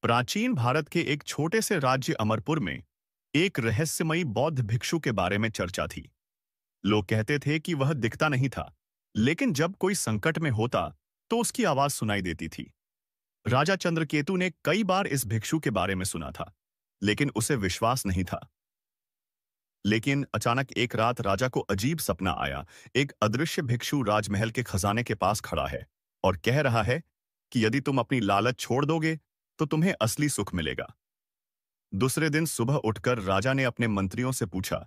प्राचीन भारत के एक छोटे से राज्य अमरपुर में एक रहस्यमयी बौद्ध भिक्षु के बारे में चर्चा थी। लोग कहते थे कि वह दिखता नहीं था, लेकिन जब कोई संकट में होता तो उसकी आवाज सुनाई देती थी। राजा चंद्रकेतु ने कई बार इस भिक्षु के बारे में सुना था, लेकिन उसे विश्वास नहीं था। लेकिन अचानक एक रात राजा को अजीब सपना आया। एक अदृश्य भिक्षु राजमहल के खजाने के पास खड़ा है और कह रहा है कि यदि तुम अपनी लालच छोड़ दोगे तो तुम्हें असली सुख मिलेगा। दूसरे दिन सुबह उठकर राजा ने अपने मंत्रियों से पूछा,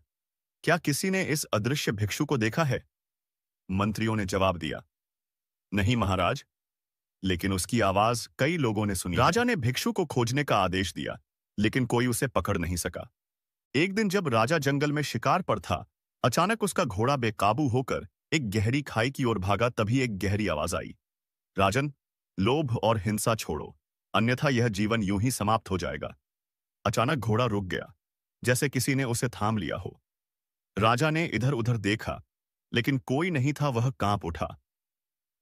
क्या किसी ने इस अदृश्य भिक्षु को देखा है? मंत्रियों ने जवाब दिया, नहीं महाराज, लेकिन उसकी आवाज कई लोगों ने सुनी। राजा ने भिक्षु को खोजने का आदेश दिया, लेकिन कोई उसे पकड़ नहीं सका। एक दिन जब राजा जंगल में शिकार पर था, अचानक उसका घोड़ा बेकाबू होकर एक गहरी खाई की ओर भागा। तभी एक गहरी आवाज आई, राजन, लोभ और हिंसा छोड़ो, अन्यथा यह जीवन यूं ही समाप्त हो जाएगा। अचानक घोड़ा रुक गया, जैसे किसी ने उसे थाम लिया हो। राजा ने इधर उधर देखा, लेकिन कोई नहीं था। वह कांप उठा।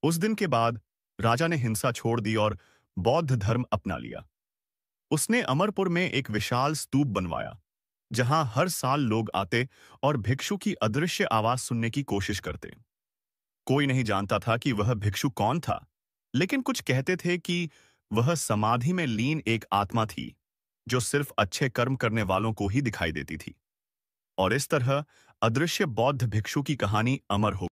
उस दिन के बाद राजा ने हिंसा छोड़ दी और बौद्ध धर्म अपना लिया। उसने अमरपुर में एक विशाल स्तूप बनवाया, जहां हर साल लोग आते और भिक्षु की अदृश्य आवाज सुनने की कोशिश करते। कोई नहीं जानता था कि वह भिक्षु कौन था, लेकिन कुछ कहते थे कि वह समाधि में लीन एक आत्मा थी, जो सिर्फ अच्छे कर्म करने वालों को ही दिखाई देती थी। और इस तरह अदृश्य बौद्ध भिक्षु की कहानी अमर हो